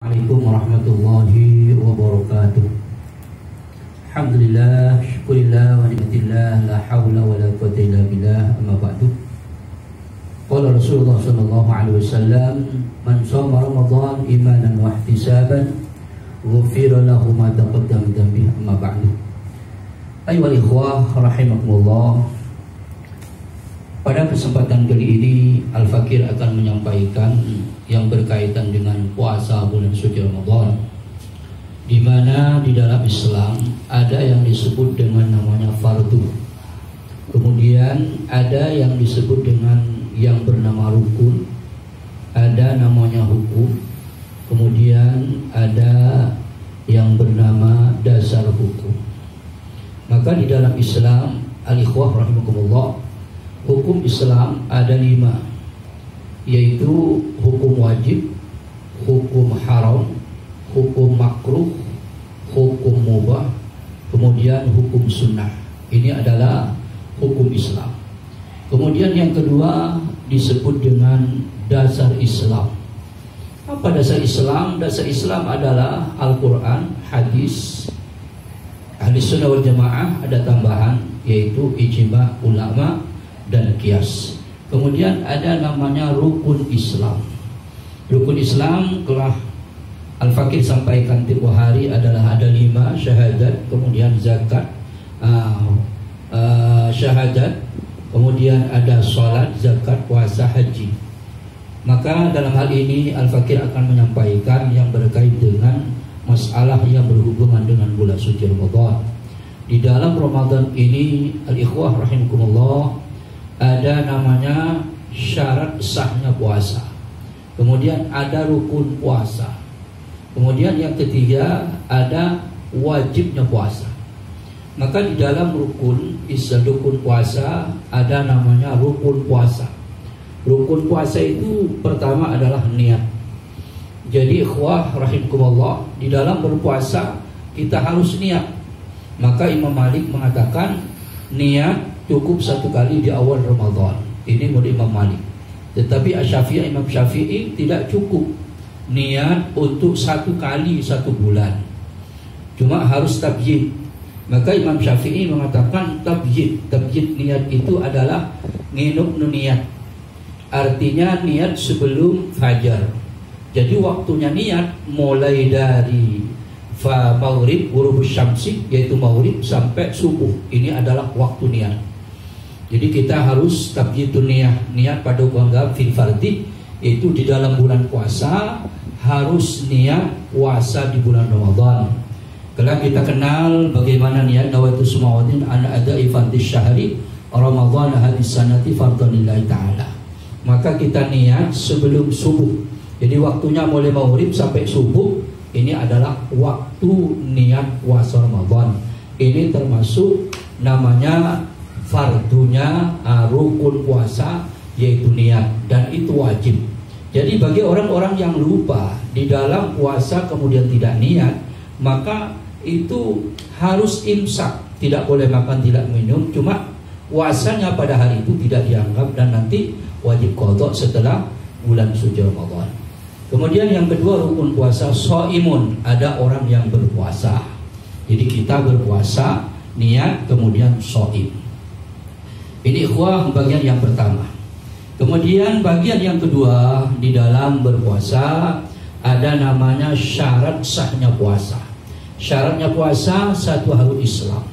Assalamualaikum warahmatullahi wabarakatuh. Alhamdulillah, syukurillah wa ni'matillah, la hawla wa la quwwata illa billah, amma ba'du. Qala Rasulullah sallallahu alaihi wasallam, man shoma Ramadan imanan wa ihtisaban, ghufira lahu ma taqaddama min dhanbihi, amma ba'du. Ayyuhal ikhwah rahimakumullah. Pada kesempatan kali ini Al-Fakir akan menyampaikan yang berkaitan dengan puasa bulan suci Ramadan, di mana di dalam Islam ada yang disebut dengan namanya fardu, kemudian ada yang disebut dengan yang bernama rukun, ada namanya hukum, kemudian ada yang bernama dasar hukum. Maka di dalam Islam, al-ikhwah rahimakumullah, hukum Islam ada 5, yaitu hukum wajib, hukum haram, hukum makruh, hukum mubah, kemudian hukum sunnah. Ini adalah hukum Islam. Kemudian yang kedua disebut dengan dasar Islam. Apa dasar Islam? Dasar Islam adalah Al-Quran, hadis, ahli sunnah wal jamaah, ada tambahan yaitu ijma' ulama dan qiyas. Kemudian ada namanya rukun Islam. Rukun Islam telah Al-Fakir sampaikan tiap hari adalah ada 5, syahadat, kemudian zakat, syahadat, kemudian ada salat, zakat, puasa, haji. Maka dalam hal ini Al-Fakir akan menyampaikan yang berkait dengan masalah yang berhubungan dengan bulan suci Ramadan. Di dalam Ramadan ini al-ikhwah rahimakumullah, ada namanya syarat sahnya puasa, kemudian ada rukun puasa, kemudian yang ketiga ada wajibnya puasa. Maka di dalam rukun puasa ada namanya rukun puasa. Rukun puasa itu pertama adalah niat. Jadi ikhwah rahimakumullah, di dalam berpuasa kita harus niat. Maka Imam Malik mengatakan niat cukup 1 kali di awal Ramadan. Ini menurut Imam Malik. Tetapi Imam Syafi'i tidak cukup niat untuk 1 kali 1 bulan, cuma harus tabyid. Maka Imam Syafi'i mengatakan tabyid niat itu adalah nginuk niat, artinya niat sebelum fajar. Jadi waktunya niat mulai dari maghrib, ghurubus syamsi, yaitu maghrib sampai subuh. Ini adalah waktu niat. Jadi kita harus tabyidun niat pada bangga fil fardi, itu di dalam bulan puasa harus niat puasa di bulan Ramadan. Kalau kita kenal bagaimana niat nawaitu sumawatin an ada'i fardis syahri Ramadan hadis sanati fardhanillahi ta'ala. Maka kita niat sebelum subuh. Jadi waktunya mulai maghrib sampai subuh, ini adalah waktu niat puasa Ramadan. Ini termasuk namanya fardunya rukun puasa, yaitu niat, dan itu wajib. Jadi bagi orang-orang yang lupa di dalam puasa kemudian tidak niat, maka itu harus imsak, tidak boleh makan, tidak minum, cuma puasanya pada hari itu tidak dianggap dan nanti wajib qadha setelah bulan suci Ramadan. Kemudian yang kedua rukun puasa shaimun, ada orang yang berpuasa. Jadi kita berpuasa, niat, kemudian shaim. Ini ikhwah bagian yang pertama. Kemudian bagian yang kedua di dalam berpuasa ada namanya syarat sahnya puasa. Syaratnya puasa 1 harus Islam.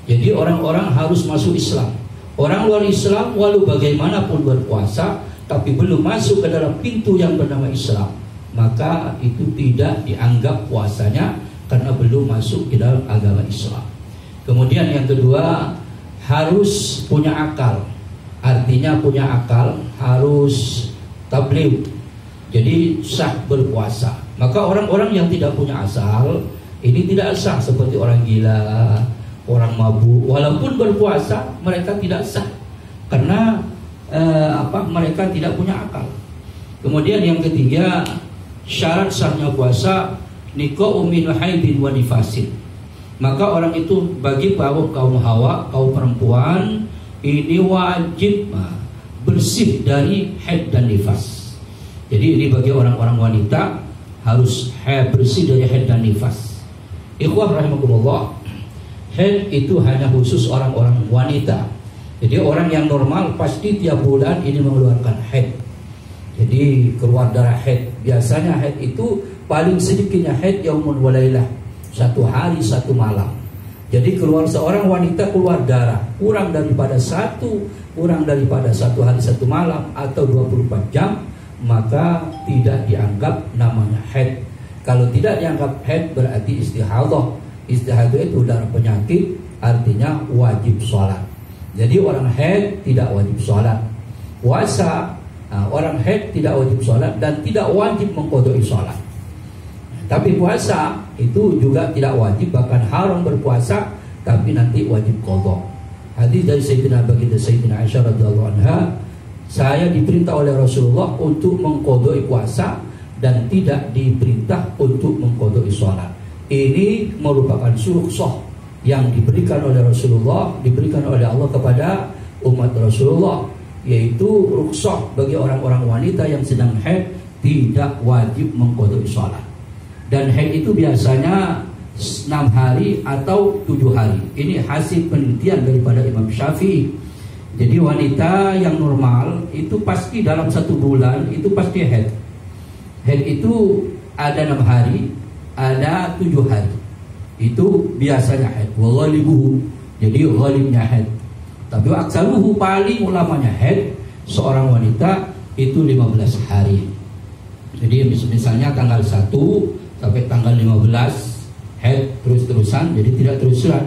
Jadi orang-orang harus masuk Islam. Orang luar Islam walau bagaimanapun berpuasa, tapi belum masuk ke dalam pintu yang bernama Islam, maka itu tidak dianggap puasanya karena belum masuk ke dalam agama Islam. Kemudian yang kedua harus punya akal. Artinya punya akal, harus tabligh. Jadi sah berpuasa. Maka orang-orang yang tidak punya asal ini tidak sah, seperti orang gila, orang mabuk, walaupun berpuasa mereka tidak sah karena mereka tidak punya akal. Kemudian yang ketiga syarat sahnya puasa nikah min haidin wa nifasin. Maka orang itu bagi kaum hawa, kaum perempuan ini wajib bersih dari haid dan nifas. Jadi ini bagi orang-orang wanita harus bersih dari haid dan nifas. Ikhwah rahimakumullah, haid itu hanya khusus orang-orang wanita. Jadi orang yang normal pasti tiap bulan ini mengeluarkan haid. Jadi keluar darah haid. Biasanya haid itu paling sedikitnya haid yaumun walailah, 1 hari 1 malam. Jadi keluar seorang wanita keluar darah kurang daripada 1 hari 1 malam atau 24 jam, maka tidak dianggap namanya haid. Kalau tidak dianggap haid berarti istihadah. Istihadah itu darah penyakit, artinya wajib sholat. Jadi orang haid tidak wajib sholat. Puasa, orang haid tidak wajib sholat dan tidak wajib mengqadai sholat. Tapi puasa itu juga tidak wajib, bahkan haram berpuasa, tapi nanti wajib qadha. Hadis dari Sayyidina Baginda Sayyidina Aisyah radhiyallahu anha, saya diperintah oleh Rasulullah untuk mengqadai puasa dan tidak diperintah untuk mengqadai sholat. Ini merupakan rukhsah yang diberikan oleh Rasulullah, diberikan oleh Allah kepada umat Rasulullah, yaitu rukhsah bagi orang-orang wanita yang sedang haid tidak wajib mengqadai sholat. Dan haid itu biasanya 6 hari atau 7 hari. Ini hasil penelitian daripada Imam Syafi'i. Jadi wanita yang normal itu pasti dalam 1 bulan itu pasti haid. Haid itu ada 6 hari, ada 7 hari. Itu biasanya haid. Waghalibuhu, jadi ghalibnya haid. Tapi aksaruhu, paling ulamanya haid seorang wanita itu 15 hari. Jadi misalnya tanggal 1 sampai tanggal 15 haid terus-terusan, jadi tidak terusan.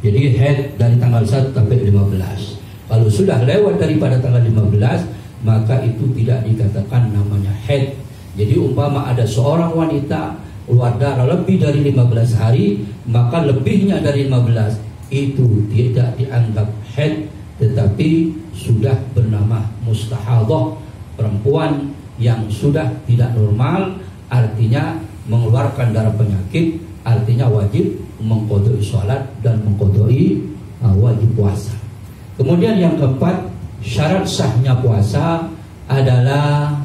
Jadi haid dari tanggal 1 sampai 15. Kalau sudah lewat daripada tanggal 15, maka itu tidak dikatakan namanya haid. Jadi umpama ada seorang wanita keluar darah lebih dari 15 hari, maka lebihnya dari 15 itu tidak dianggap haid, tetapi sudah bernama mustahadah, perempuan yang sudah tidak normal, artinya mengeluarkan darah penyakit, artinya wajib mengqadai sholat dan mengqadai wajib puasa. Kemudian yang keempat, syarat sahnya puasa adalah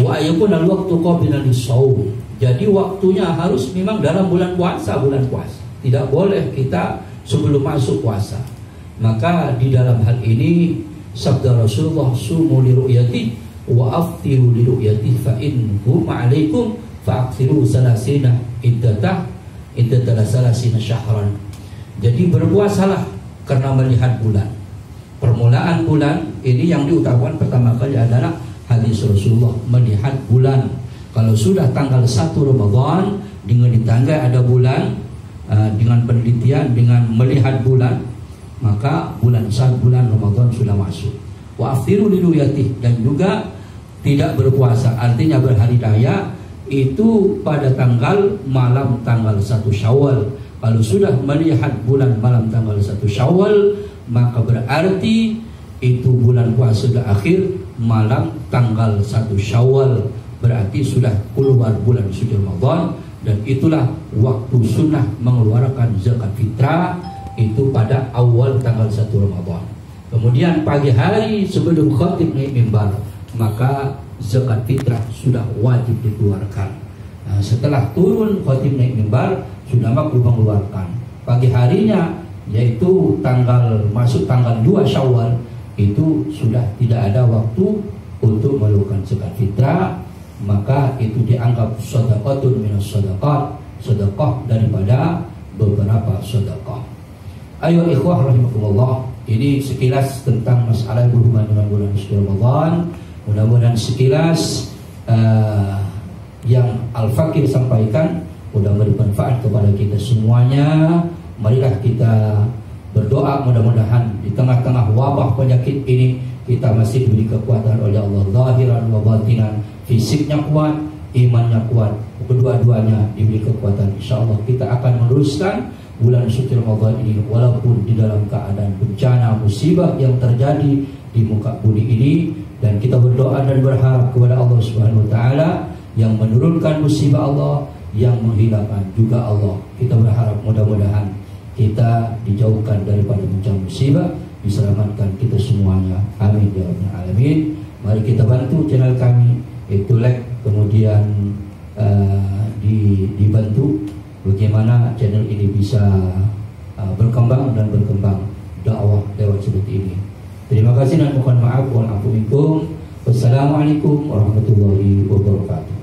wa yakuna al-waqtu qabla lis-shaum. Jadi waktunya harus memang dalam bulan puasa. Tidak boleh kita sebelum masuk puasa. Maka di dalam hal ini sabda Rasulullah, sumu li ru'yati wa aftiru li ru'yati fa innakum ma'alaikum fa'aksiru salasina iddatah salasina syahran. Jadi berpuasalah karena melihat bulan. Permulaan bulan ini yang diutamakan pertama kali adalah hadis Rasulullah, melihat bulan. Kalau sudah tanggal 1 Ramadan dengan ditangga ada bulan, dengan penelitian, dengan melihat bulan, maka bulan Ramadan sudah masuk. Wa aftiru li ru'yati, dan juga tidak berpuasa artinya berhari raya itu pada malam tanggal 1 Syawal. Kalau sudah melihat bulan malam tanggal 1 Syawal, maka berarti itu bulan puasa sudah akhir, malam tanggal 1 Syawal berarti sudah keluar bulan suci Ramadan. Dan itulah waktu sunnah mengeluarkan zakat fitrah, itu pada awal tanggal 1 Ramadan. Kemudian pagi hari sebelum khatib naik mimbar, maka zakat fitrah sudah wajib dikeluarkan. Nah, setelah turun khatib naik mimbar, sudah makruh mengeluarkan. Pagi harinya, yaitu masuk tanggal 2 Syawal, itu sudah tidak ada waktu untuk melakukan zakat fitrah, maka itu dianggap shadaqatun minas shadaqat, sedekah daripada beberapa sedekah. Ayo ikhwah rahimakumullah, ini sekilas tentang masalah berhubungan dengan bulan suci Ramadan. Mudah-mudahan sekilas yang Al-Fakir sampaikan mudah bermanfaat kepada kita semuanya. Marilah kita berdoa, mudah-mudahan di tengah-tengah wabah penyakit ini kita masih diberi kekuatan oleh Allah, zahiran wa batinan, fisiknya kuat, imannya kuat, kedua-duanya diberi kekuatan. InsyaAllah kita akan meneruskan bulan suci Ramadan ini walaupun di dalam keadaan bencana musibah yang terjadi di muka bumi ini. Dan kita berdoa dan berharap kepada Allah Subhanahu wa taala yang menurunkan musibah Allah, yang menghilangkan juga Allah. Kita berharap mudah-mudahan kita dijauhkan daripada bencana musibah, diselamatkan kita semuanya. Amin ya rabbal alamin. Mari kita bantu channel kami, yaitu like, kemudian dibantu bagaimana channel ini bisa berkembang dan berkembang dakwah lewat seperti ini. Terima kasih dan mohon maaf. Wassalamualaikum warahmatullahi wabarakatuh.